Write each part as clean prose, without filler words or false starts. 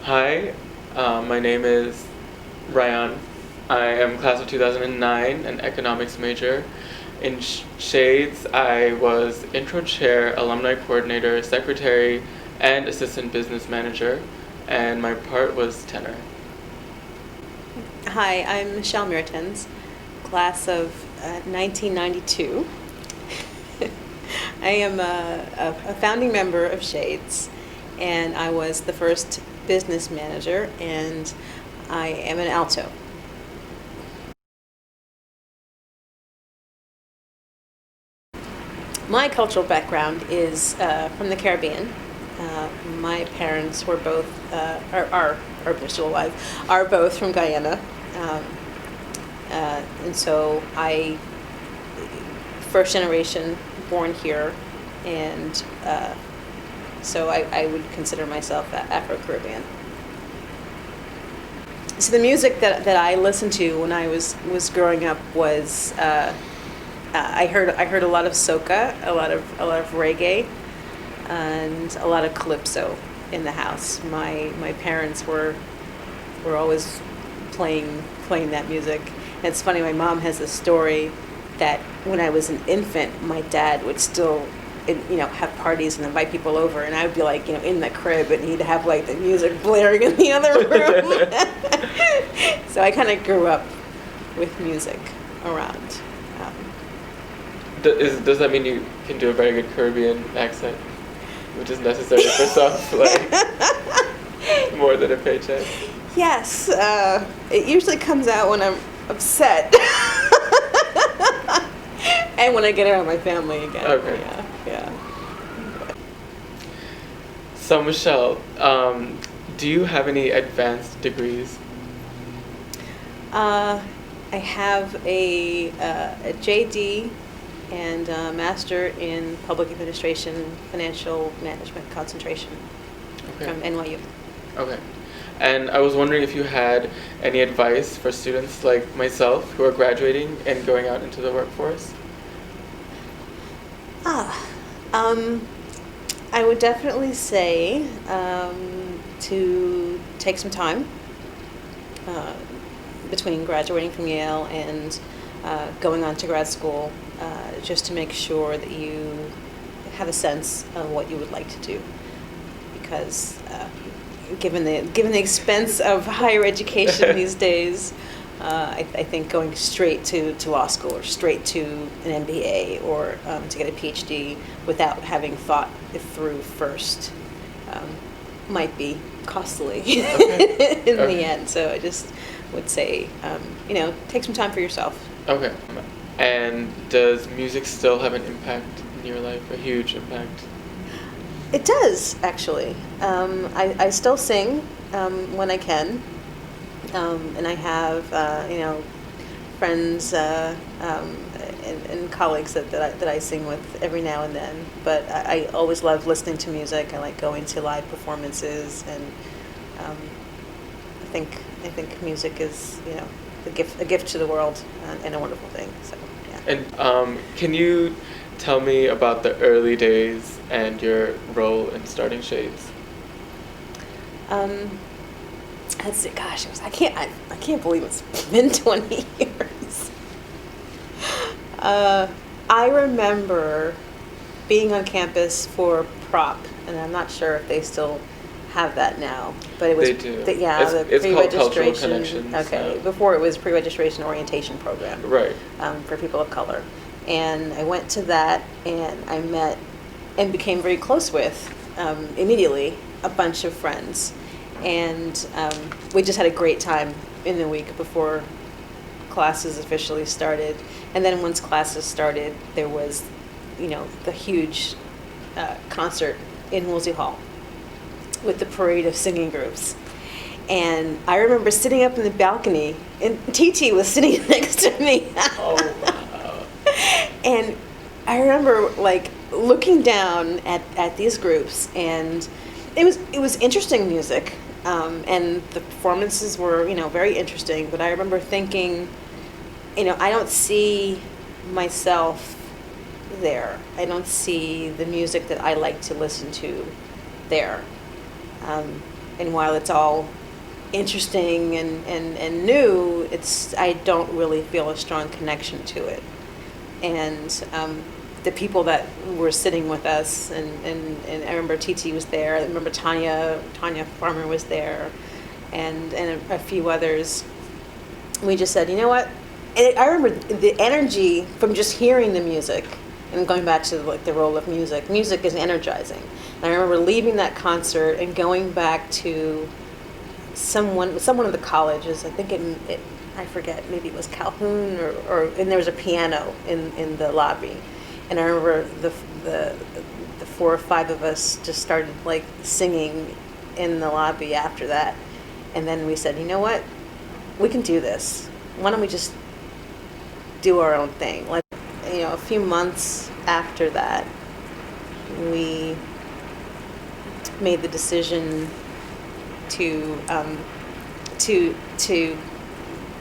Hi, my name is Rayyan. I am class of 2009, an economics major. In Shades, I was intro chair, alumni coordinator, secretary, and assistant business manager, and my part was tenor. Hi, I'm Michelle Meertens, class of 1992. I am a founding member of Shades, and I was the first business manager, and I am an alto. My cultural background is from the Caribbean. My parents were both, or they're still alive, are both from Guyana. Um, and so first generation, born here, and so I would consider myself Afro-Caribbean. So the music that I listened to when I was growing up was I heard a lot of soca, a lot of reggae, and a lot of calypso in the house. My parents were always playing that music. And it's funny. My mom has a story that when I was an infant, my dad would still, have parties and invite people over, and I would be like, in the crib, and he'd have like the music blaring in the other room. So I kind of grew up with music around. Does that mean you can do a very good Caribbean accent, which is necessary for some, like, more than a paycheck? Yes, it usually comes out when I'm upset. And when I get around my family again. Okay. Yeah. So Michelle, do you have any advanced degrees? I have a JD and a Master in Public Administration, Financial Management concentration from NYU. Okay. And I was wondering if you had any advice for students like myself who are graduating and going out into the workforce? I would definitely say to take some time between graduating from Yale and going on to grad school, just to make sure that you have a sense of what you would like to do, because given the expense of higher education these days, I think going straight to law school or straight to an MBA or to get a PhD without having thought it through first might be costly in the end. So I just would say, take some time for yourself. Okay. And does music still have an impact in your life, a huge impact? It does, actually. I still sing when I can. And I have, friends and colleagues that I sing with every now and then. But I always love listening to music. I like going to live performances, and I think music is, a gift to the world and a wonderful thing. So yeah. And can you tell me about the early days and your role in starting Shades? Let's see. Gosh, I can't believe it's been 20 years. I remember being on campus for prop, and I'm not sure if they still have that now, but it was They do. The It's called Cultural pre-registration. Connections. Okay, before it was pre-registration orientation program. Right. For people of color, and I went to that, and I met and became very close with immediately a bunch of friends, and we just had a great time in the week before classes officially started. And then once classes started, there was, the huge concert in Woolsey Hall with the parade of singing groups. And I remember sitting up in the balcony, and TT was sitting next to me. Oh, wow. And I remember looking down at these groups, and it was interesting music, and the performances were very interesting. But I remember thinking, I don't see myself there. I don't see the music that I like to listen to there. And while it's all interesting and new, I don't really feel a strong connection to it. And the people that were sitting with us, and I remember TT was there, I remember Tanya Farmer was there, and a few others. We just said, you know what? And I remember the energy from just hearing the music, and going back to like the role of music. Music is energizing. And I remember leaving that concert and going back to someone of the colleges. I think I forget, maybe it was Calhoun, and there was a piano in the lobby. And I remember the 4 or 5 of us just started like singing in the lobby after that. And then we said, you know what? We can do this. Why don't we just do our own thing? Like, you know, a few months after that, we made the decision to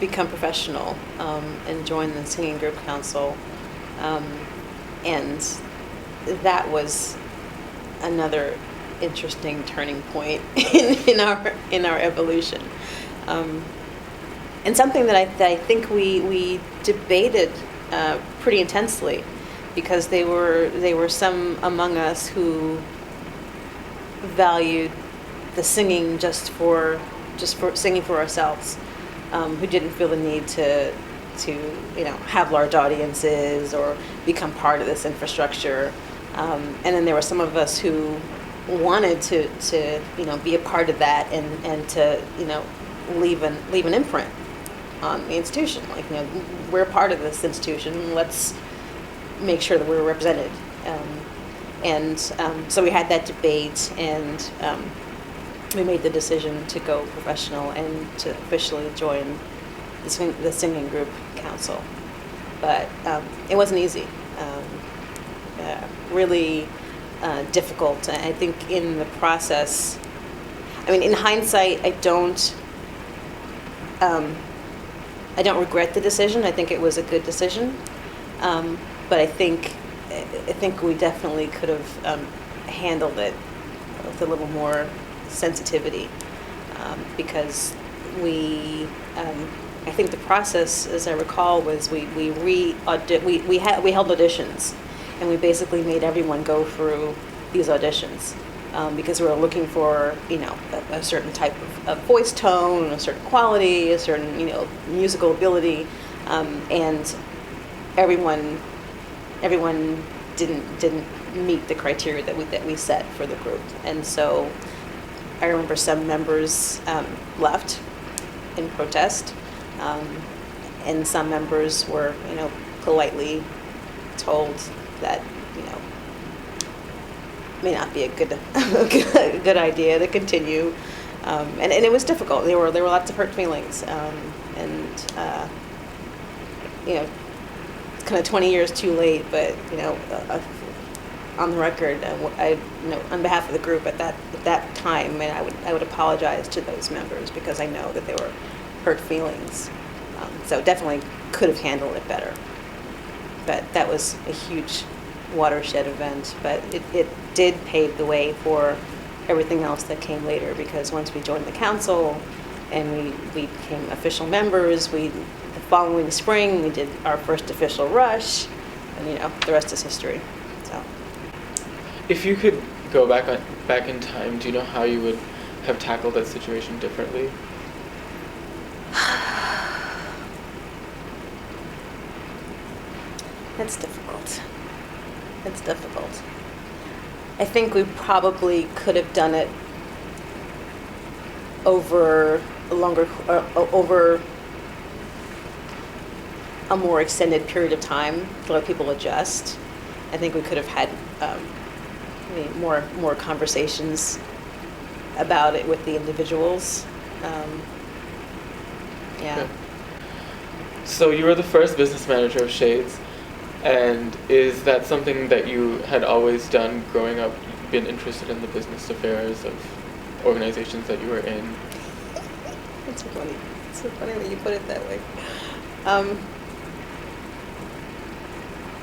become professional and join the singing group council, and that was another interesting turning point in our evolution, and something that I think we debated pretty intensely, because they were some among us who valued the singing just for singing for ourselves, who didn't feel the need to have large audiences or become part of this infrastructure, and then there were some of us who wanted to be a part of that and to leave an imprint on the institution. Like, we're part of this institution. Let's make sure that we're represented. So we had that debate, and we made the decision to go professional and to officially join the singing group council. But it wasn't easy. Really difficult. I think in the process, in hindsight, I don't regret the decision. I think it was a good decision. But I think we definitely could have handled it with a little more sensitivity, because I think the process, as I recall, was we held auditions, and we basically made everyone go through these auditions, because we were looking for a certain type of voice tone, a certain quality, a certain musical ability, and everyone didn't meet the criteria that we set for the group. And so I remember some members left in protest, and some members were politely told that may not be a good idea to continue, and it was difficult. There were lots of hurt feelings, and it's kind of 20 years too late, but on the record, I on behalf of the group at that time, and I would apologize to those members, because I know that they were hurt feelings. So definitely could have handled it better. But that was a huge watershed event. But it did pave the way for everything else that came later, because once we joined the council and we became official members, the following spring we did our first official rush, and the rest is history. So, if you could go back in time, do you know how you would have tackled that situation differently? That's difficult. It's difficult. I think we probably could have done it over a more extended period of time to let people adjust. I think we could have had more conversations about it with the individuals. Yeah. So you were the first business manager of Shades, and is that something that you had always done growing up, been interested in the business affairs of organizations that you were in? It's funny. It's so funny that you put it that way.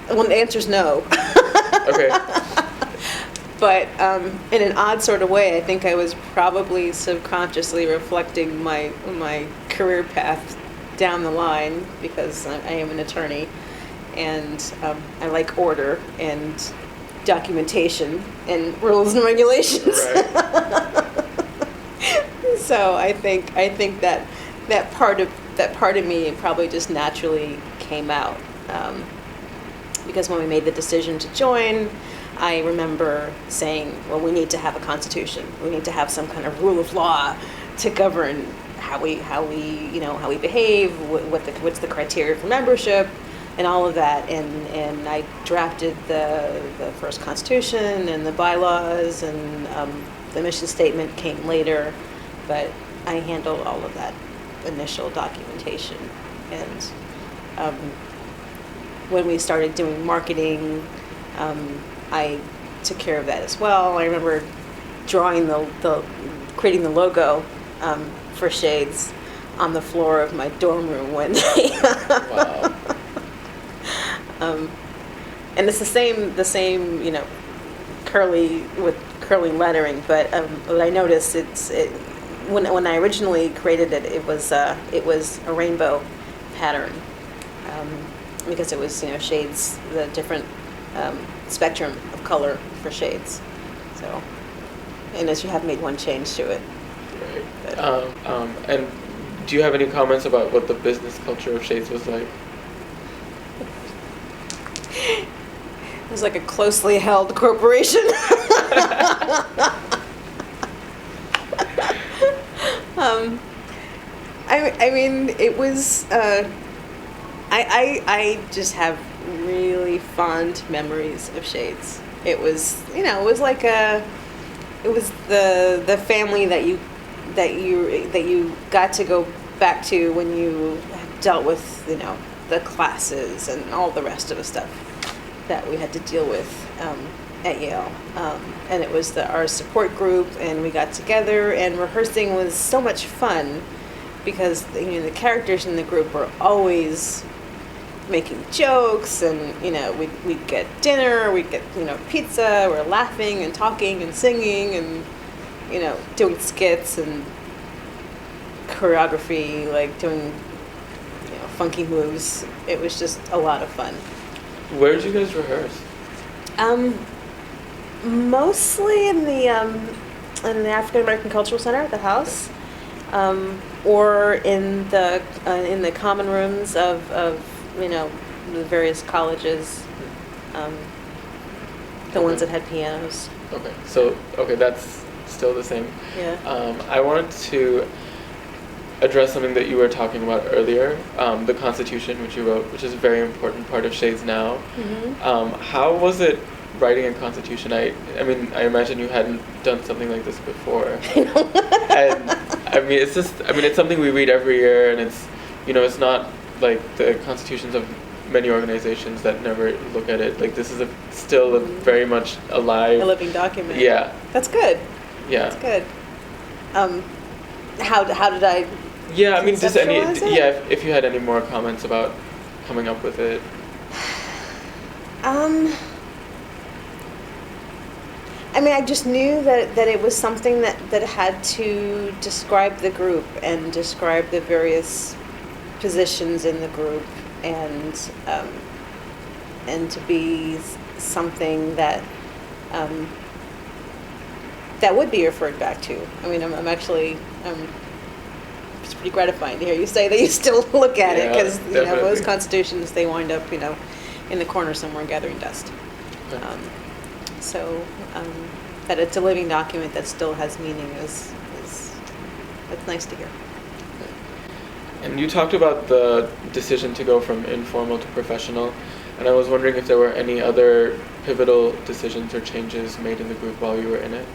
Well, the answer's no. Okay. But in an odd sort of way, I think I was probably subconsciously reflecting my career path down the line, because I am an attorney, and I like order and documentation and rules and regulations. Right. So I think that part of me probably just naturally came out, because when we made the decision to join, I remember saying, well, we need to have a constitution. We need to have some kind of rule of law to govern how we behave, what's the criteria for membership, and all of that. And I drafted the first constitution and the bylaws, and the mission statement came later, but I handled all of that initial documentation. And when we started doing marketing, I took care of that as well. I remember drawing creating the logo for Shades on the floor of my dorm room one day. Wow. And it's the same, curly lettering. But what I noticed, when I originally created it, it was a rainbow pattern, because it was shades, the different spectrum of color for Shades. So, and as you have made one change to it. Right. And do you have any comments about what the business culture of Shades was like? It was like a closely held corporation. I mean, it was. I just have really fond memories of Shades. It was, it was like it was the family that you got to go back to when you dealt with, the classes and all the rest of the stuff that we had to deal with at Yale. And it was our support group, and we got together, and rehearsing was so much fun because the characters in the group were always making jokes, and we'd get dinner, we'd get pizza, we're laughing and talking and singing and doing skits and choreography, like doing funky moves. It was just a lot of fun. Where did you guys rehearse? Mostly in the African American Cultural Center at the house, or in the common rooms of the various colleges, the ones that had pianos. Okay, so that's still the same. Yeah. I wanted to address something that you were talking about earlier, the Constitution, which you wrote, which is a very important part of Shades now. Mm-hmm. How was it writing a Constitution? I mean, I imagine you hadn't done something like this before. And it's something we read every year, and it's not like the constitutions of many organizations that never look at it. Like, this is still a very much alive, a living document. Yeah. That's good. Yeah. That's good. How did I? Yeah, I mean, just conceptualize it? if you had any more comments about coming up with it. I just knew that it was something that had to describe the group and describe the various positions in the group, and to be something that that would be referred back to. I mean, I'm actually it's pretty gratifying to hear you say that you still look at it, because most constitutions, they wind up in the corner somewhere gathering dust. Okay. So that it's a living document that still has meaning is that's nice to hear. And you talked about the decision to go from informal to professional, and I was wondering if there were any other pivotal decisions or changes made in the group while you were in it.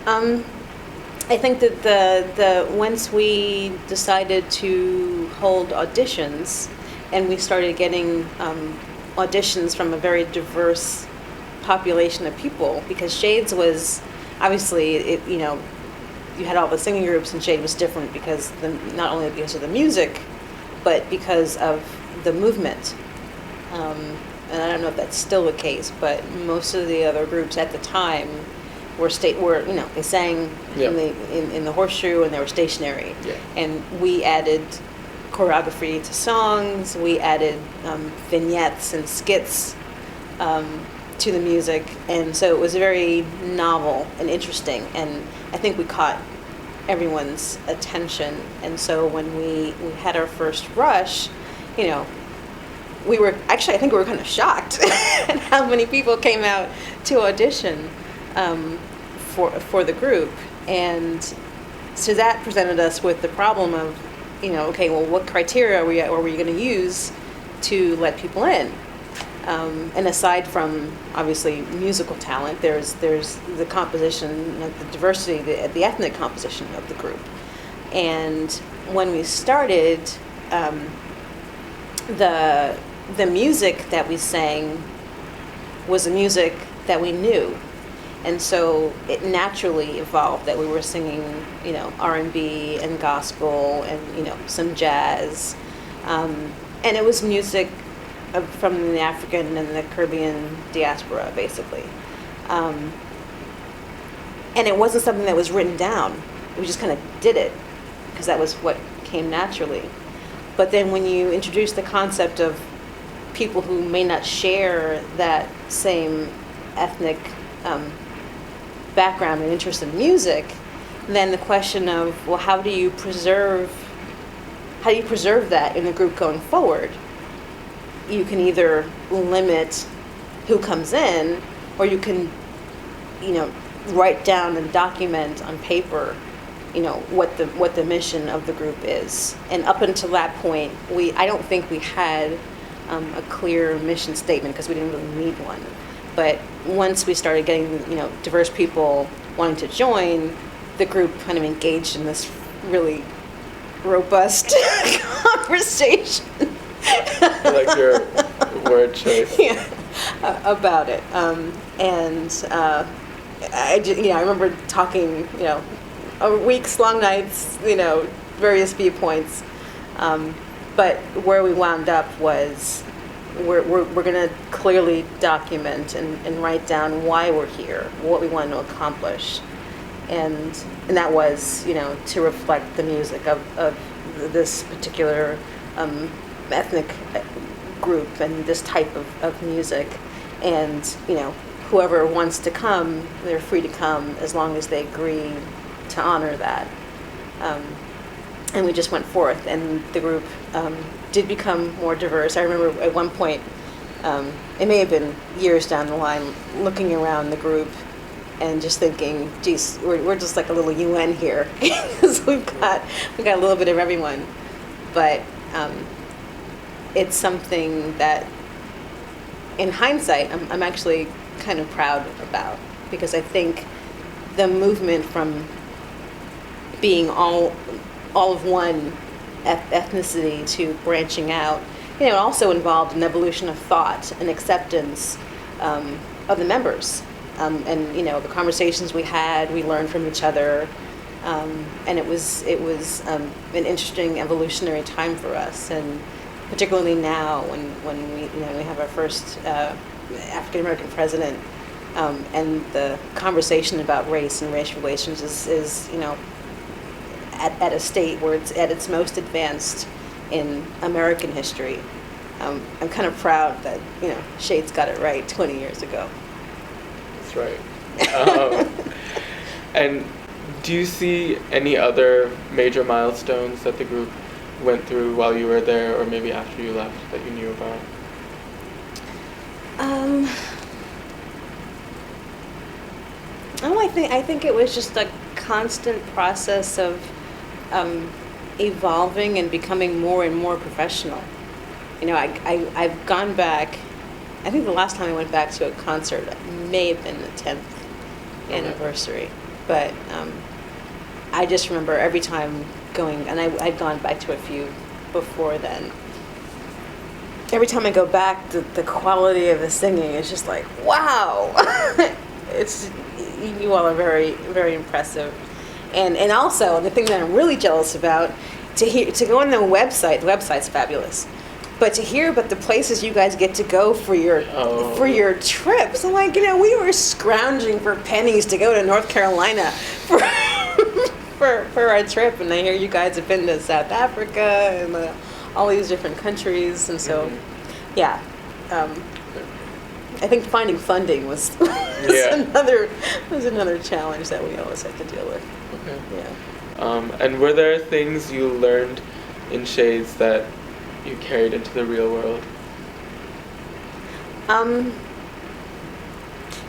I think that the once we decided to hold auditions, and we started getting auditions from a very diverse population of people, because Shades was obviously you had all the singing groups, and Shade was different because not only because of the music, but because of the movement. and I don't know if that's still the case, but most of the other groups at the time were they sang Yeah. in the horseshoe, and they were stationary. Yeah. And we added choreography to songs. We added vignettes and skits to the music, and so it was very novel and interesting. And I think we caught everyone's attention. And so when we had our first rush, we were actually, I think we were kind of shocked at how many people came out to audition for the group. And so that presented us with the problem of, okay, well, what criteria are we going to use to let people in? And aside from obviously musical talent, there's the composition, the diversity, the ethnic composition of the group. And when we started, the music that we sang was the music that we knew, and so it naturally evolved that we were singing, R&B and gospel and some jazz, and it was music from the African and the Caribbean diaspora, basically. And it wasn't something that was written down. We just kind of did it because that was what came naturally. But then when you introduce the concept of people who may not share that same ethnic background and interest in music, then the question of, well, how do you preserve that in the group going forward? You can either limit who comes in, or you can, write down and document on paper, what the mission of the group is. And up until that point, I don't think we had a clear mission statement because we didn't really need one. But once we started getting, diverse people wanting to join, the group kind of engaged in this really robust conversation. I like your word choice. Yeah, about it. I remember talking, weeks, long nights, various viewpoints. But where we wound up was we're going to clearly document and write down why we're here, what we want to accomplish. And that was, to reflect the music of this particular ethnic group and this type of music. And, whoever wants to come, they're free to come as long as they agree to honor that. And we just went forth, and the group did become more diverse. I remember at one point, it may have been years down the line, looking around the group and just thinking, geez, we're just like a little UN here, because we got a little bit of everyone. But it's something that, in hindsight, I'm actually kind of proud about, because I think the movement from being all of one ethnicity to branching out, it also involved an evolution of thought and acceptance of the members. And the conversations we had, we learned from each other, and it was an interesting evolutionary time for us, and particularly now when we have our first African American president, and the conversation about race and race relations is at a state where it's at its most advanced in American history. I'm kind of proud that Shades got it right 20 years ago. That's right. And do you see any other major milestones that the group went through while you were there, or maybe after you left, that you knew about? I think it was just a constant process of evolving and becoming more and more professional. I've gone back. I think the last time I went back to a concert may have been the 10th anniversary, but I just remember every time going, and I'd gone back to a few before then. Every time I go back, the quality of the singing is just like, wow! You all are very, very impressive. And also, the thing that I'm really jealous about, to go on the website's fabulous, But to hear about the places you guys get to go for your trips, I'm like, we were scrounging for pennies to go to North Carolina for for our trip, and I hear you guys have been to South Africa and all these different countries, and so, yeah. I think finding funding was another challenge that we always had to deal with. Okay. Yeah. And were there things you learned in Shades that you carried into the real world?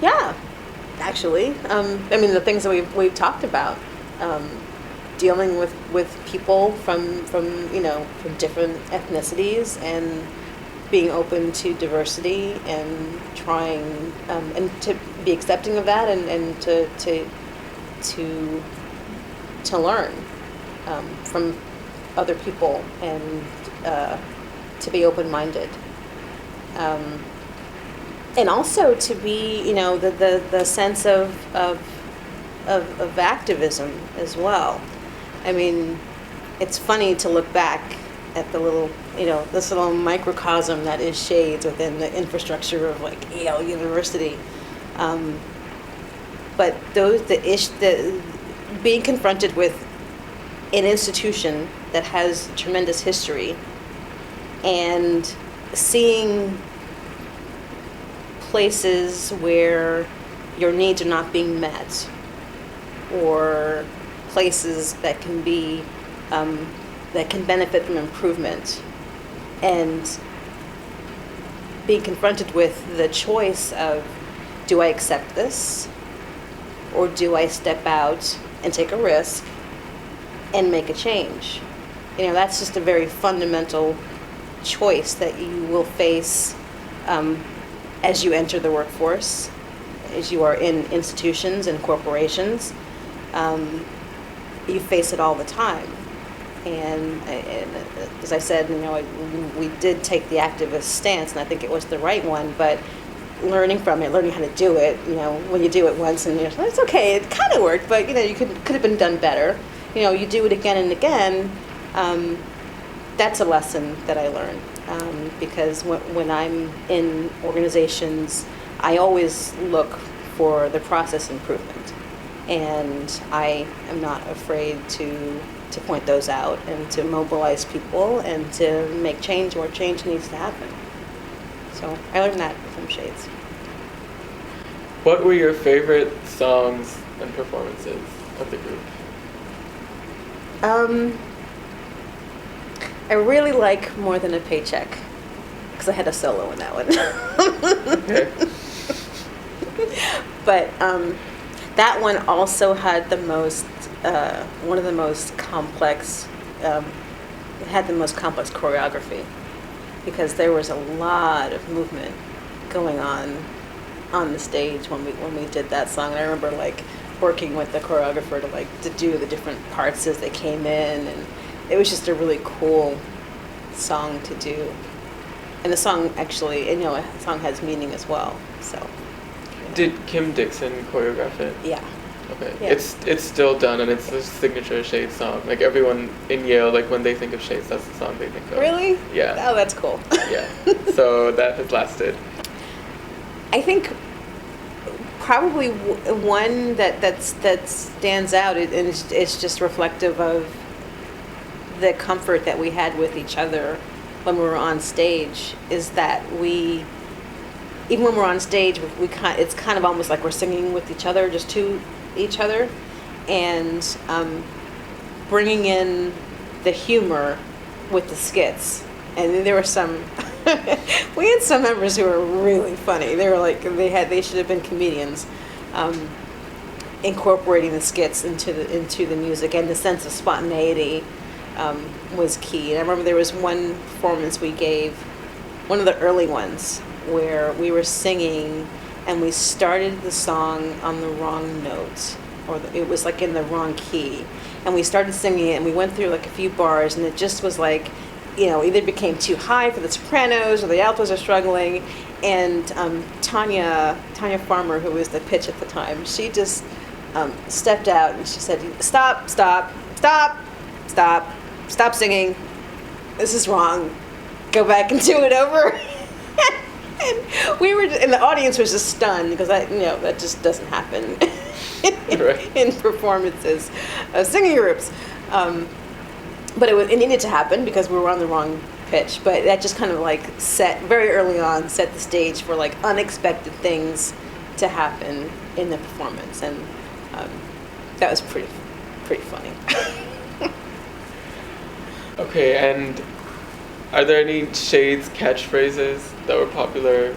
Yeah, actually. I mean, the things that we've talked about, dealing with people from different ethnicities and being open to diversity and trying and to be accepting of that and to learn from other people and to be open-minded, and also to be the sense of activism as well. I mean, it's funny to look back at the little, this little microcosm that is Shades within the infrastructure of like Yale University. But being confronted with an institution that has tremendous history and seeing places where your needs are not being met, or places that can be that can benefit from improvement, and being confronted with the choice of, do I accept this, or do I step out and take a risk and make a change? That's just a very fundamental choice that you will face as you enter the workforce, as you are in institutions and corporations. You face it all the time. And as I said, we did take the activist stance, and I think it was the right one, but learning from it, learning how to do it, when you do it once and you're like, it's okay, it kind of worked, but you could have been done better. You do it again and again. That's a lesson that I learned, because when I'm in organizations, I always look for the process improvement, and I am not afraid to point those out and to mobilize people and to make change where change needs to happen. So I learned that from Shades. What were your favorite songs and performances of the group? I really like More Than a Paycheck, because I had a solo in that one. Okay. But that one also had the most, one of the most complex, it had the most complex choreography, because there was a lot of movement going on the stage when we did that song. And I remember working with the choreographer to do the different parts as they came in, and it was just a really cool song to do. And the song actually, a song has meaning as well. So. Did Kim Dixon choreograph it? Yeah. Okay. Yeah. It's still done, and it's the signature Shades song. Everyone in Yale, when they think of Shades, that's the song they think of. Really? Yeah. Oh, that's cool. Yeah. So that has lasted. I think probably one that stands out, and it's just reflective of the comfort that we had with each other when we were on stage, is that even when we're on stage, it's kind of almost like we're singing with each other, just to each other, and bringing in the humor with the skits. And there were some, we had some members who were really funny. They were they should have been comedians, incorporating the skits into the music, and the sense of spontaneity was key. And I remember there was one performance we gave, one of the early ones, where we were singing and we started the song on the wrong note, or it was in the wrong key, and we started singing it, and we went through a few bars, and it just was either became too high for the sopranos or the altos are struggling, and Tanya Farmer, who was the pitch at the time, she just stepped out and she said, stop singing, this is wrong. go back and do it over. And we were, and the audience was just stunned because that just doesn't happen in performances of singing groups. But it needed to happen because we were on the wrong pitch. But that just kind of like very early on, set the stage for like unexpected things to happen in the performance, and that was pretty funny. Okay, and are there any Shades catchphrases that were popular?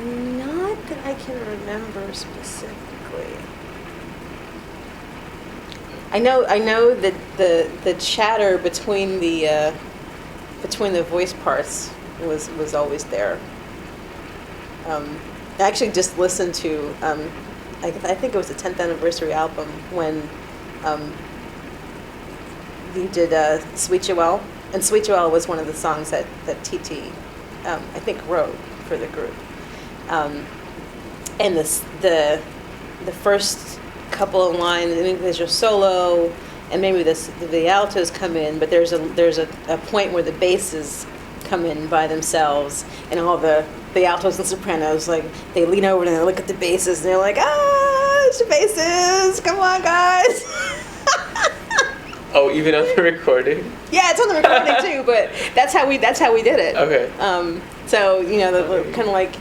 Not that I can remember specifically. I know that the chatter between the voice parts was always there. I actually just listened to I think it was the 10th anniversary album when we did Sweet Joelle, and Sweet Joelle was one of the songs that TT I think wrote for the group. And the first couple of lines, I think there's your solo, and maybe the altos come in, but there's a point where the basses come in by themselves, and all the altos and sopranos, like, they lean over and they look at the basses, and they're like, it's the basses, come on, guys. Oh, even on the recording? Yeah, it's on the recording too, but that's how we did it. Okay. So, the kind of like,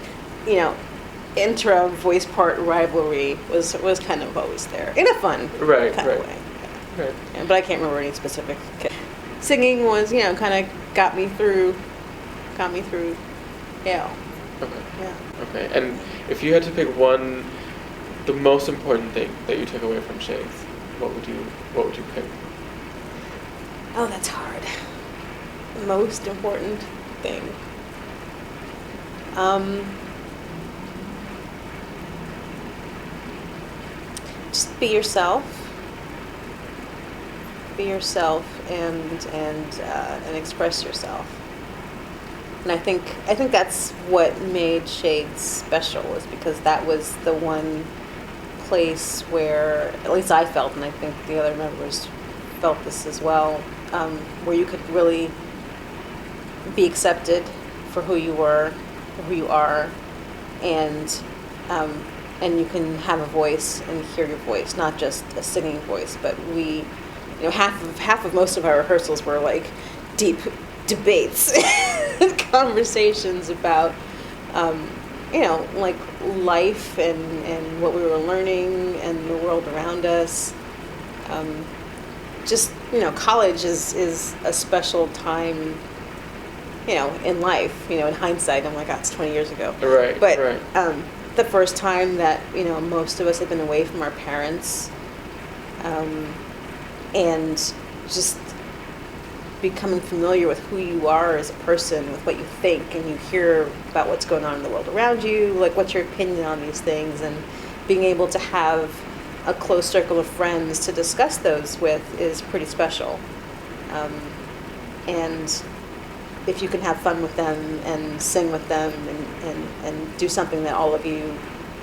intra voice part rivalry was kind of always there in a fun kind of way. Right. Yeah, but I can't remember any specific. Singing was, kind of got me through Yale. Okay. Yeah. Okay. And if you had to pick the most important thing that you took away from Shades, what would you pick? Oh, that's hard. The most important thing. Just be yourself. Be yourself and express yourself. And I think that's what made Shades special, is because that was the one place where, at least I felt, and I think the other members felt this as well, where you could really be accepted for who you were, or who you are, and you can have a voice and hear your voice, not just a singing voice. But we, half of most of our rehearsals were like deep debates, conversations about, like life and what we were learning and the world around us. College is a special time, in life. In hindsight, oh my God, it's 20 years ago. Right. But right. The first time that most of us have been away from our parents, and just becoming familiar with who you are as a person, with what you think, and you hear about what's going on in the world around you, like what's your opinion on these things, and being able to have a close circle of friends to discuss those with is pretty special. And if you can have fun with them and sing with them and do something that all of you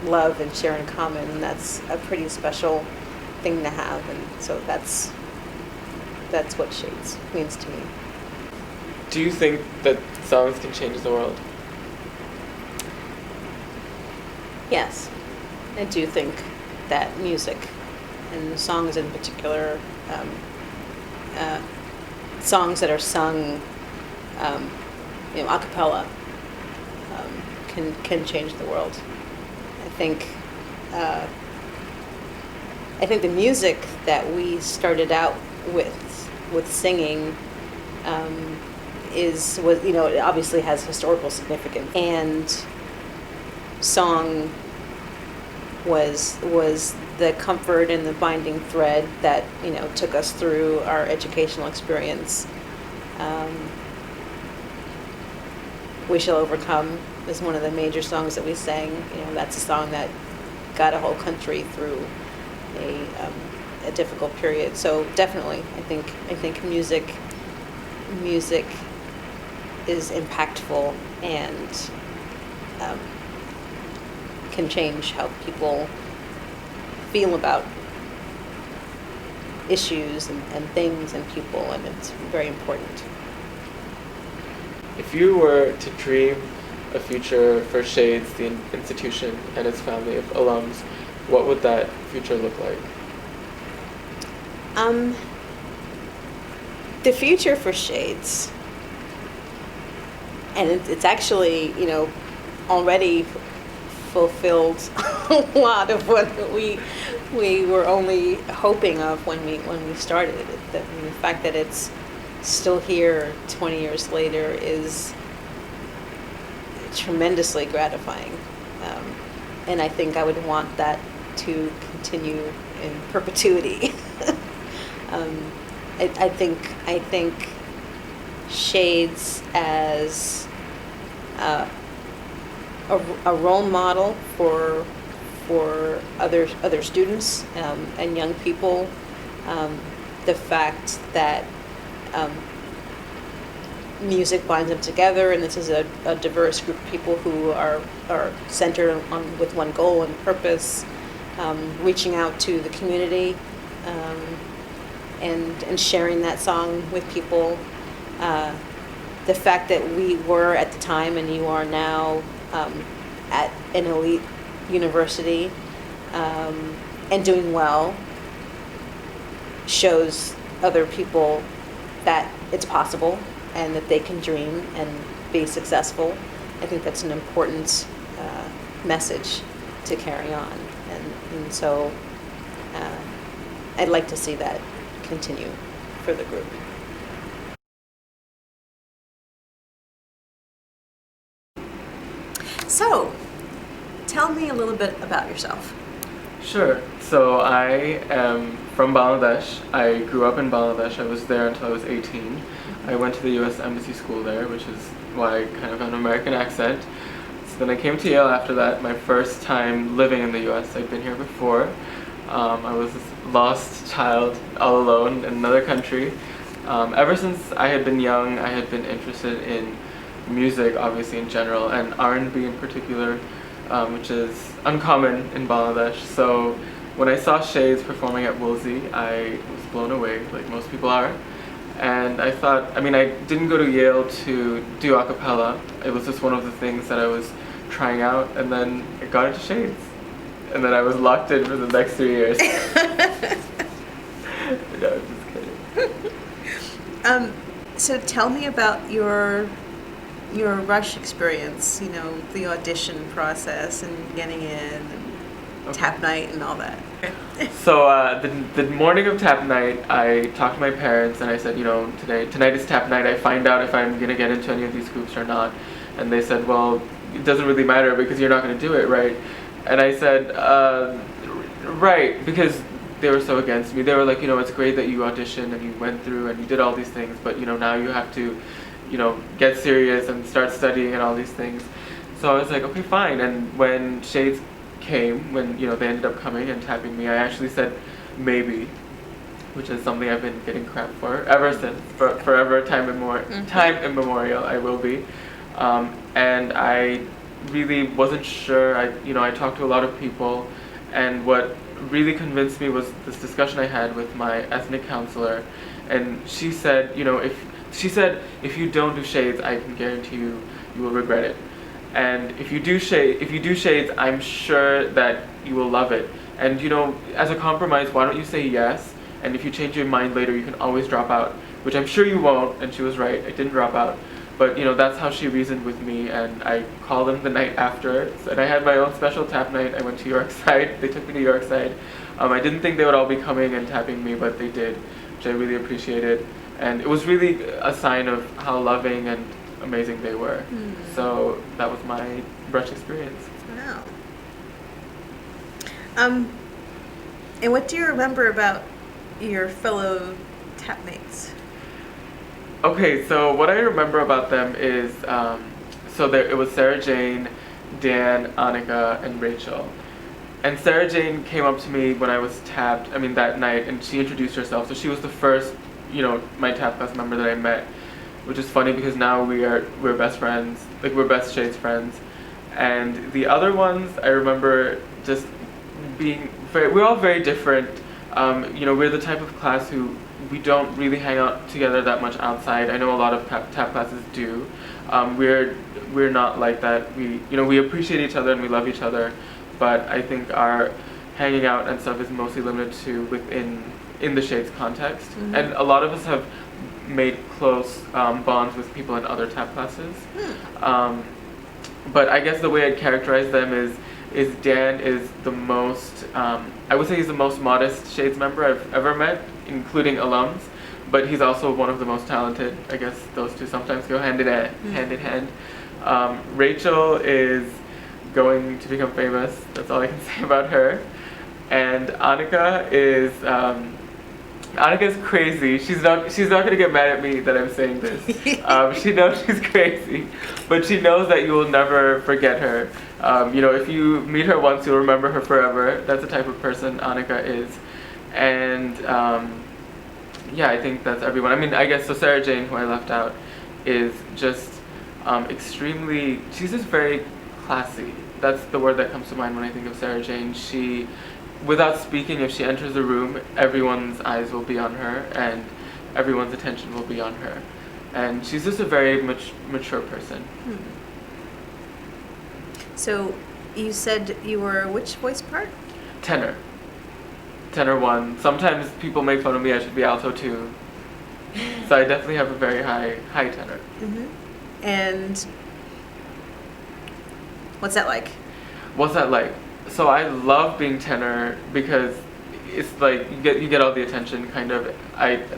love and share in common, that's a pretty special thing to have. And so that's what Shades means to me. Do you think that songs can change the world? Yes, I do think that music, and songs in particular, songs that are sung, a cappella, can change the world. I think the music that we started out with singing it obviously has historical significance, and song was the comfort and the binding thread that took us through our educational experience. We Shall Overcome is one of the major songs that we sang. That's a song that got a whole country through a difficult period. So definitely, I think music is impactful and can change how people feel about issues and things and people, and it's very important. If you were to dream a future for Shades, the institution, and its family of alums, what would that future look like? The future for Shades, and it's actually, already fulfilled a lot of what we were only hoping of when we started. The fact that it's still here 20 years later is tremendously gratifying, and I think I would want that to continue in perpetuity. I think Shades as a role model for other students and young people. The fact that music binds them together, and this is a diverse group of people who are centered on with one goal and purpose, reaching out to the community, and sharing that song with people. The fact that we were at the time, and you are now, at an elite university, and doing well, shows other people that it's possible and that they can dream and be successful. I think that's an important message to carry on, and so I'd like to see that continue for the group. So, tell me a little bit about yourself. Sure. So I am from Bangladesh. I grew up in Bangladesh. I was there until I was 18. I went to the U.S. Embassy School there, which is why I kind of have an American accent. So then I came to Yale after that, my first time living in the U.S. I'd been here before. I was this lost child all alone in another country. Ever since I had been young, I had been interested in music, obviously in general, and R&B in particular, which is uncommon in Bangladesh. So when I saw Shades performing at Woolsey, I was blown away, like most people are. And I thought, I didn't go to Yale to do a cappella. It was just one of the things that I was trying out, and then I got into Shades. And then I was locked in for the next 3 years. No, I'm just kidding. So tell me about your Rush experience, the audition process and getting in, and Okay. tap night and all that. So the morning of tap night, I talked to my parents and I said, tonight is tap night. I find out if I'm gonna get into any of these groups or not. And they said, well, it doesn't really matter because you're not gonna do it, right? And I said, right, because they were so against me. They were like, it's great that you auditioned and you went through and you did all these things, but now you have to, get serious and start studying and all these things. So I was like, okay, fine. And when Shades came, when they ended up coming and tapping me, I actually said maybe, which is something I've been getting crap for ever since, forever, time immemorial, I will be. And I really wasn't sure. I talked to a lot of people, and what really convinced me was this discussion I had with my ethnic counselor, and she said, if you don't do Shades, I can guarantee you will regret it. And if you do Shades, I'm sure that you will love it. And as a compromise, why don't you say yes? And if you change your mind later, you can always drop out, which I'm sure you won't. And she was right. I didn't drop out. But that's how she reasoned with me. And I called them the night after, and I had my own special tap night. I went to Yorkside. They took me to Yorkside. I didn't think they would all be coming and tapping me, but they did, which I really appreciated. And it was really a sign of how loving and amazing they were. So that was my Rush experience. Wow. And what do you remember about your fellow tapmates? Okay, so what I remember about them is, it was Sarah Jane, Dan, Annika, and Rachel. And Sarah Jane came up to me when I was tapped, that night, and she introduced herself. So she was the first, my tap class member that I met, which is funny because now we're best friends, we're best Shades friends. And the other ones, I remember just being we're all very different. We're the type of class who we don't really hang out together that much outside. I know a lot of tap classes do. We're not like that. We appreciate each other and we love each other, but I think our hanging out and stuff is mostly limited to in the Shades context. Mm-hmm. And a lot of us have made close bonds with people in other tap classes. But I guess the way I'd characterize them is Dan is the most, I would say he's the most modest Shades member I've ever met, including alums, but he's also one of the most talented. I guess those two sometimes go hand in hand. Rachel is going to become famous. That's all I can say about her. And Annika is crazy. She's not gonna get mad at me that I'm saying this. She knows she's crazy, but she knows that you will never forget her. If you meet her once, you'll remember her forever. That's the type of person Annika is. And I think that's everyone. I mean, I guess so. Sarah Jane, who I left out, is just extremely. She's just very classy. That's the word that comes to mind when I think of Sarah Jane. She, without speaking, if she enters the room, everyone's eyes will be on her and everyone's attention will be on her. And she's just a very mature person. So you said you were which voice part? Tenor 1. Sometimes people make fun of me I should be alto 2. So I definitely have a very high tenor. Mm-hmm. And what's that like? So I love being tenor because it's like you get all the attention kind of.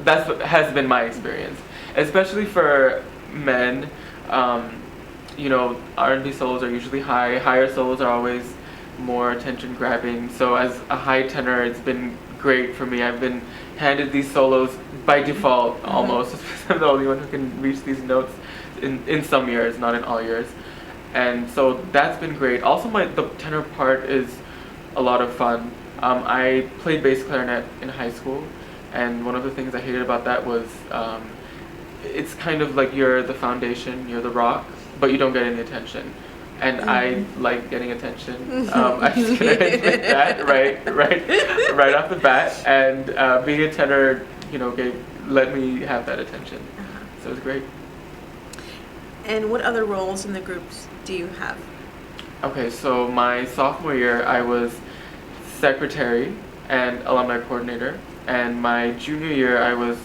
That's what has been my experience, especially for men. R&B solos are usually high. Higher solos are always more attention grabbing. So as a high tenor, it's been great for me. I've been handed these solos by default almost. I'm the only one who can reach these notes in some years, not in all years. And so that's been great. Also, the tenor part is a lot of fun. I played bass clarinet in high school, and one of the things I hated about that was it's kind of like you're the foundation, you're the rock, but you don't get any attention. And I like getting attention. I'm just gonna admit that right off the bat. And being a tenor, let me have that attention. So it was great. And what other roles in the groups do you have? Okay, so my sophomore year, I was secretary and alumni coordinator. And my junior year, I was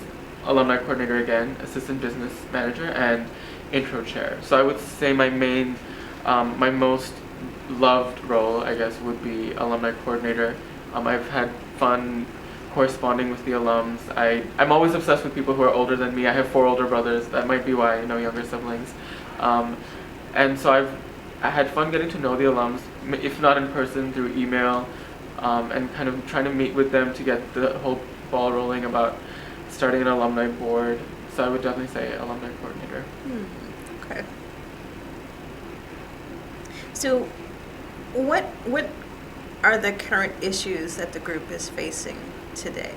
alumni coordinator again, assistant business manager, and intro chair. So I would say my most loved role, I guess, would be alumni coordinator. I've had fun corresponding with the alums. I'm always obsessed with people who are older than me. I have 4 older brothers. That might be why, younger siblings. And so I had fun getting to know the alums, if not in person, through email, and kind of trying to meet with them to get the whole ball rolling about starting an alumni board. So I would definitely say alumni coordinator. Okay. So what are the current issues that the group is facing today?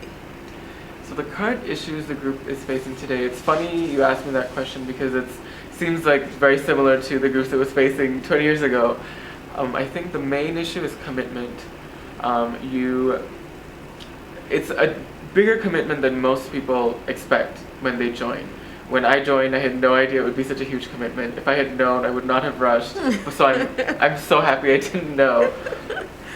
So the current issues the group is facing today, it's funny you asked me that question because it seems like very similar to the groups it was facing 20 years ago. I think the main issue is commitment. It's a bigger commitment than most people expect when they join. When I joined, I had no idea it would be such a huge commitment. If I had known, I would not have rushed. So I'm so happy I didn't know.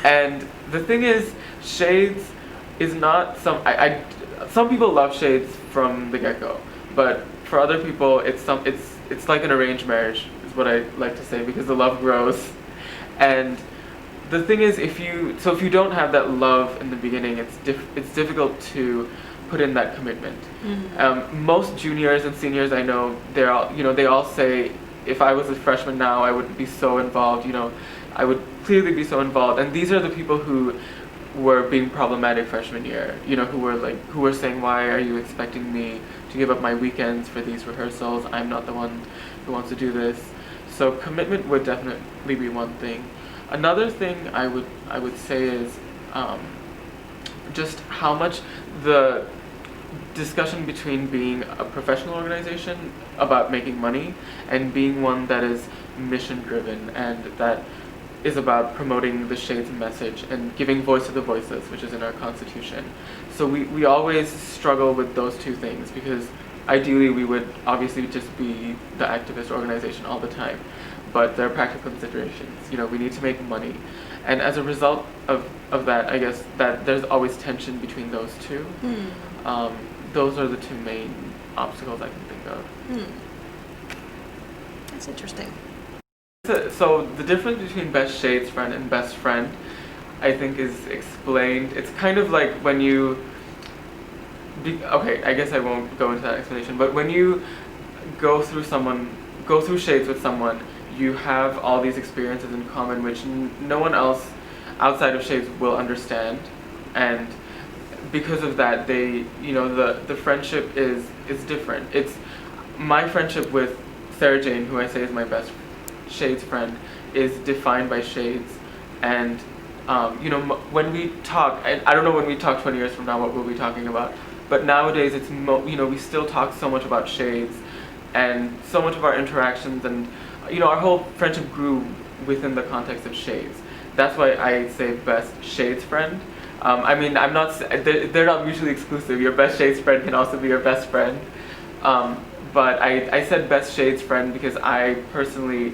And the thing is, Shades is not some people love Shades from the get-go, but for other people, it's like an arranged marriage, is what I like to say, because the love grows. And the thing is, if you don't have that love in the beginning, it's difficult to put in that commitment. Most juniors and seniors I know, they all say, if I was a freshman now, I would be so involved. I would clearly be so involved. And these are the people who were being problematic freshman year. Who were saying, why are you expecting me to give up my weekends for these rehearsals? I'm not the one who wants to do this. So commitment would definitely be one thing. Another thing I would say is just how much the discussion between being a professional organization about making money and being one that is mission driven and that is about promoting the Shades message and giving voice to the voiceless, which is in our constitution. So we always struggle with those two things because ideally we would obviously just be the activist organization all the time, but there are practical considerations. We need to make money, and as a result of that, I guess that there's always tension between those two. Those are the two main obstacles I can think of. That's interesting. So the difference between best Shades friend and best friend, I think, is explained. It's kind of like when you okay, I guess I won't go into that explanation, but when you go through Shades with someone, you have all these experiences in common which no one else outside of Shades will understand, and because of that, the friendship is different. It's my friendship with Sarah Jane, who I say is my best Shades friend, is defined by Shades, and when we talk, I don't know when we talk 20 years from now what we'll be talking about, but nowadays it's we still talk so much about Shades, and so much of our interactions and our whole friendship grew within the context of Shades. That's why I say best Shades friend. I mean, they're not mutually exclusive. Your best Shades friend can also be your best friend. But I said best Shades friend because I personally,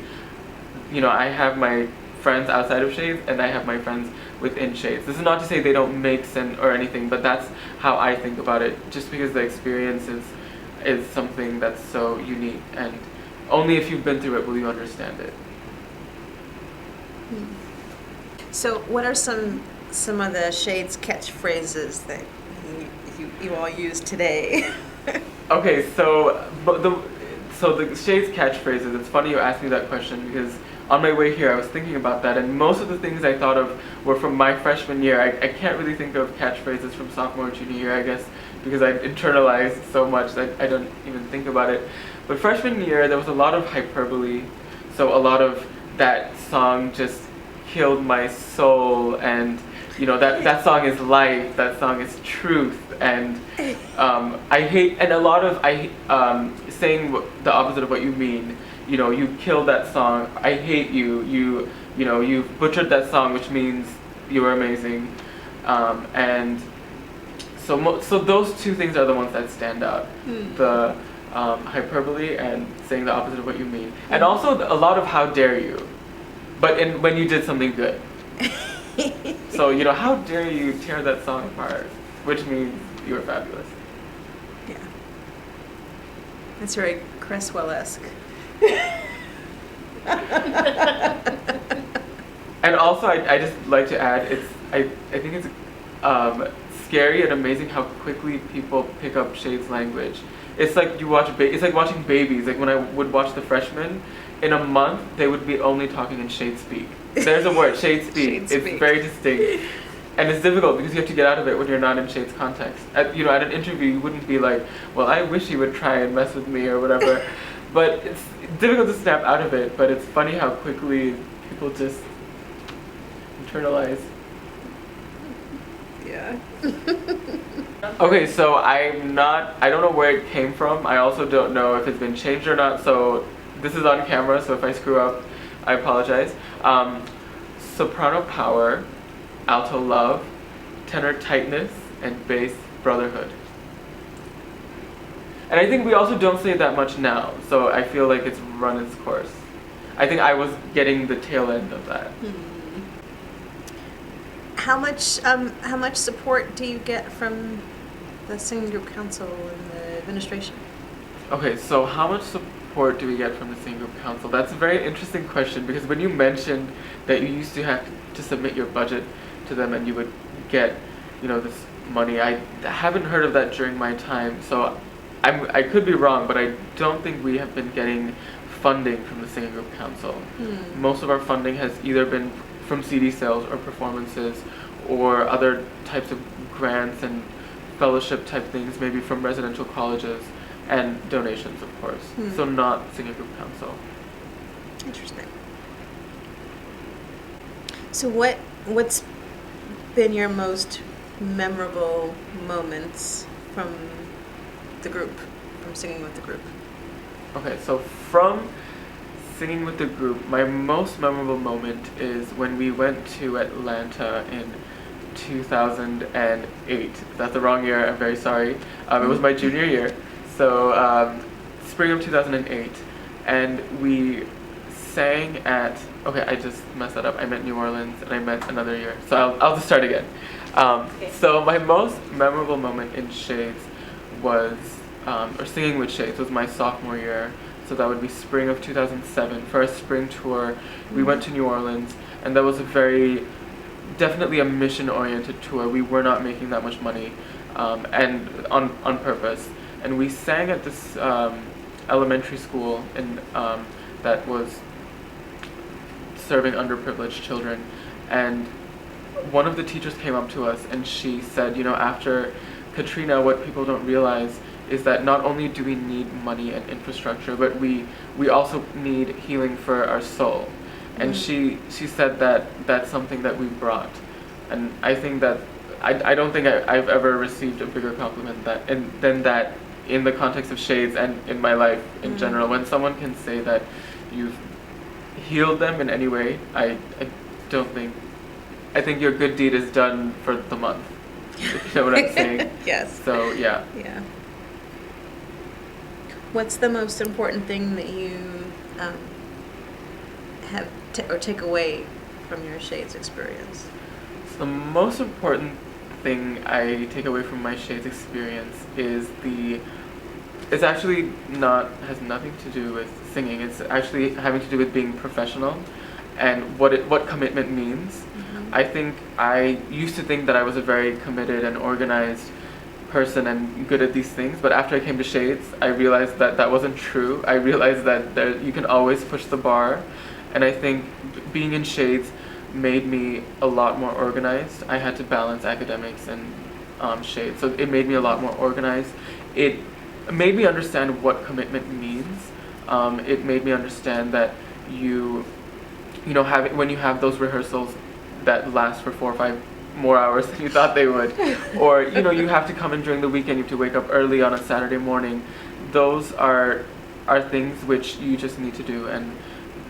I have my friends outside of Shades and I have my friends within Shades. This is not to say they don't make sense or anything, but that's how I think about it, just because the experience is something that's so unique, and only if you've been through it will you understand it. So what are some of the Shades catchphrases that you all use today? Okay, so the Shades catchphrases, it's funny you asked me that question because on my way here I was thinking about that, and most of the things I thought of were from my freshman year. I can't really think of catchphrases from sophomore or junior year, I guess, because I internalized so much that I don't even think about it. But freshman year there was a lot of hyperbole, so a lot of that song just killed my soul, and that song is life, that song is truth, and I hate, and a lot of saying the opposite of what you mean. You killed that song, I hate you, you butchered that song, which means you were amazing, and so those two things are the ones that stand out. The hyperbole and saying the opposite of what you mean, and also a lot of how dare you, but when you did something good. So how dare you tear that song apart, which means you were fabulous. Yeah, that's very Cresswell-esque. And also, I just like to add, I think it's scary and amazing how quickly people pick up Shades language. It's like it's like watching babies. Like when I would watch the freshmen, in a month they would be only talking in Shade speak. There's a word, Shade speak. It's very distinct, and it's difficult because you have to get out of it when you're not in Shade's context. At an interview, you wouldn't be like, well, I wish he would try and mess with me or whatever. But it's difficult to snap out of it. But it's funny how quickly people just internalize. Yeah. Okay, so I don't know where it came from. I also don't know if it's been changed or not. So this is on camera, so if I screw up, I apologize. Soprano power, alto love, tenor tightness, and bass brotherhood. And I think we also don't say that much now, so I feel like it's run its course. I think I was getting the tail end of that. How much support do you get from the Singing Group Council and the administration? Okay, so how much support do we get from the Singing Group Council? That's a very interesting question, because when you mentioned that you used to have to submit your budget to them and you would get, this money, I haven't heard of that during my time, so I could be wrong, but I don't think we have been getting funding from the Singing Group Council. Most of our funding has either been from CD sales or performances or other types of grants and fellowship type things, maybe from residential colleges, and donations, of course. So not Singing Group Council. Interesting. So what's been your most memorable moments from the group, from singing with the group? Okay, so from singing with the group, my most memorable moment is when we went to Atlanta in 2008. That's the wrong year, I'm very sorry. It was my junior year, so spring of 2008, and we sang at, okay, I just messed that up. I meant New Orleans, and I meant another year. So I'll just start again. Okay. So my most memorable moment in Shades was, or singing with Shades, was my sophomore year. So that would be spring of 2007. For our spring tour, we went to New Orleans, and that was definitely a mission-oriented tour. We were not making that much money, and on purpose. And we sang at this elementary school that was serving underprivileged children, and one of the teachers came up to us and she said, after Katrina, what people don't realize is that not only do we need money and infrastructure, but we also need healing for our soul. And she said that that's something that we brought, and I think that I don't think I've ever received a bigger compliment than that in the context of Shades and in my life in general. When someone can say that you've healed them in any way, I think your good deed is done for the month. You know what I'm saying? Yes. So yeah. Yeah. What's the most important thing that you have or take away from your Shades experience? So the most important thing I take away from my Shades experience is it's actually has nothing to do with singing. It's actually having to do with being professional and what commitment means. I think I used to think that I was a very committed and organized person and good at these things, but after I came to Shades, I realized that that wasn't true. I realized that you can always push the bar, and I think being in Shades made me a lot more organized. I had to balance academics and Shades, so it made me a lot more organized. It made me understand what commitment means. It made me understand that when you have those rehearsals that last for 4 or 5 more hours than you thought they would, or you have to come in during the weekend, you have to wake up early on a Saturday morning. Those are things which you just need to do and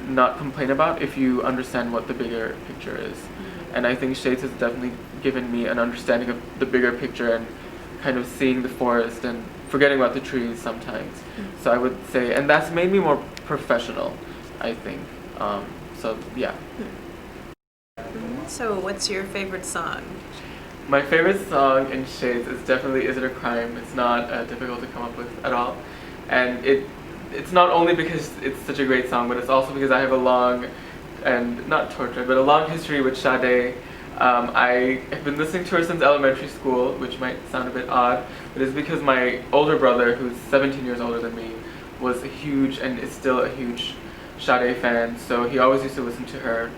not complain about if you understand what the bigger picture is. And I think Shades has definitely given me an understanding of the bigger picture and kind of seeing the forest and forgetting about the trees sometimes. So I would say, and that's made me more professional, I think. So yeah. So what's your favorite song? My favorite song in Shades is definitely Is It a Crime? It's not difficult to come up with at all. And it's not only because it's such a great song, but it's also because I have a long, and not tortured, but a long history with Sade. I have been listening to her since elementary school, which might sound a bit odd, but it's because my older brother, who's 17 years older than me, was a huge, and is still a huge Sade fan, so he always used to listen to her.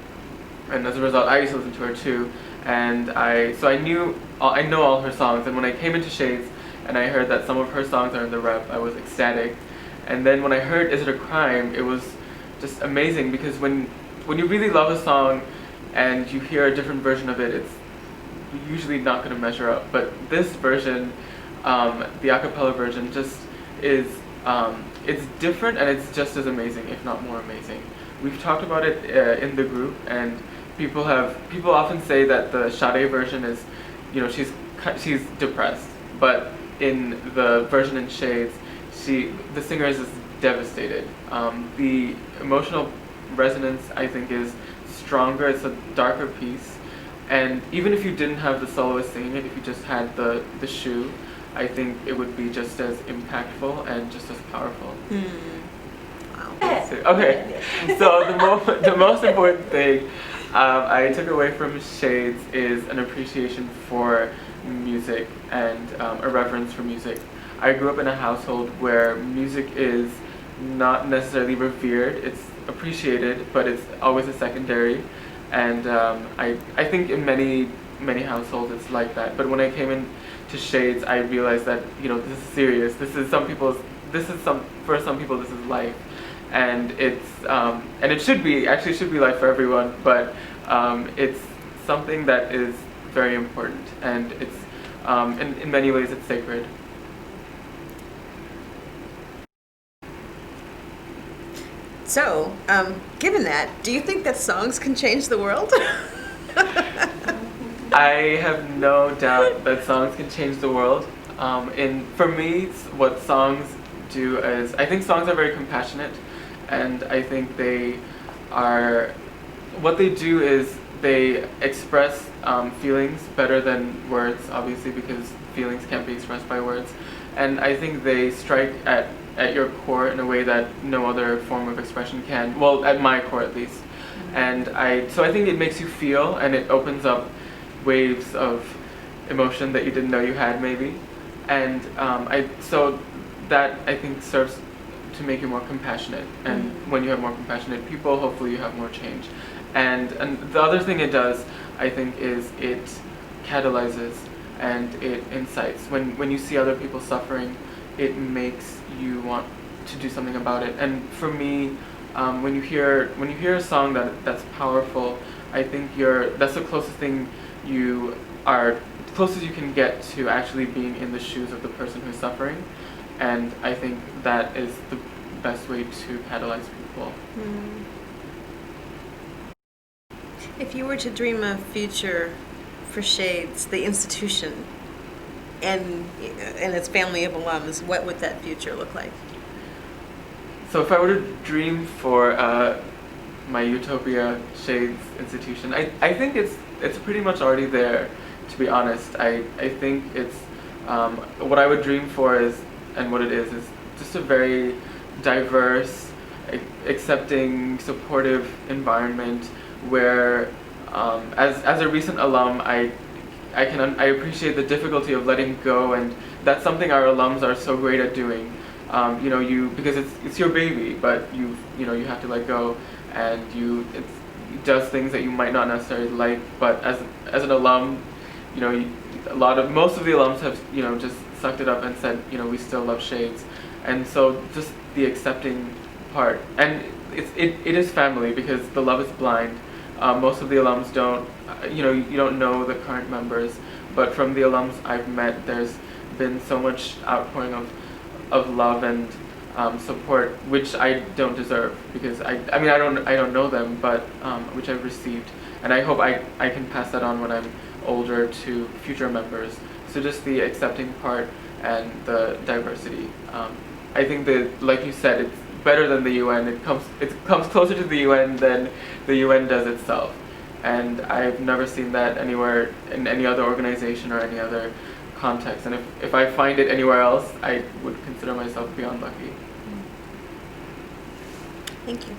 And as a result, I used to listen to her too, and I know all her songs. And when I came into Shades and I heard that some of her songs are in the rep, I was ecstatic. And then when I heard Is It a Crime, it was just amazing, because when you really love a song and you hear a different version of it, it's usually not going to measure up. But this version, the a cappella version, just is it's different, and it's just as amazing, if not more amazing. We've talked about it in the group, and people often say that the Sade version is, she's depressed, but in the version in Shades, the singer is just devastated. The emotional resonance, I think, is stronger. It's a darker piece, and even if you didn't have the soloist singing it, if you just had the shoe, I think it would be just as impactful and just as powerful. Okay, so the most important thing I took away from Shades is an appreciation for music and a reverence for music. I grew up in a household where music is not necessarily revered, it's appreciated, but it's always a secondary. And I think in many households it's like that. But when I came into Shades, I realized that this is serious. For some people this is life. And it should be life for everyone, but it's something that is very important, and it's in many ways it's sacred. So, given that, do you think that songs can change the world? I have no doubt that songs can change the world. For me, what songs do is, I think songs are very compassionate, and I think what they do is they express feelings better than words, obviously, because feelings can't be expressed by words. And I think they strike at your core in a way that no other form of expression can. Well, at my core at least. And so I think it makes you feel, and it opens up waves of emotion that you didn't know you had, maybe. And so that I think serves to make you more compassionate. And when you have more compassionate people, hopefully you have more change. And the other thing it does, I think, is it catalyzes and it incites. When you see other people suffering, it makes you want to do something about it. And for me, when you hear a song that's powerful, I think that's the closest you can get to actually being in the shoes of the person who's suffering. And I think that is the best way to catalyze people. If you were to dream a future for Shades, the institution, and its family of alums, what would that future look like? So if I were to dream for my utopia Shades institution, I think it's pretty much already there, to be honest. I think it's what I would dream for is, and what it is just a very diverse, accepting, supportive environment where, as a recent alum, I appreciate the difficulty of letting go, and that's something our alums are so great at doing. Because it's your baby, but you have to let go, and it does things that you might not necessarily like. But as an alum, most of the alums have just sucked it up and said, we still love Shades. And so just the accepting part, and it is family, because the love is blind. Most of the alums don't, you don't know the current members, but from the alums I've met, there's been so much outpouring of love and support, which I don't deserve, because I don't know them, but which I've received, and I hope I can pass that on when I'm older to future members. So just the accepting part and the diversity. I think that, like you said, it's better than the UN. It comes closer to the UN than the UN does itself, and I've never seen that anywhere in any other organization or any other context. And if I find it anywhere else, I would consider myself beyond lucky. Thank you.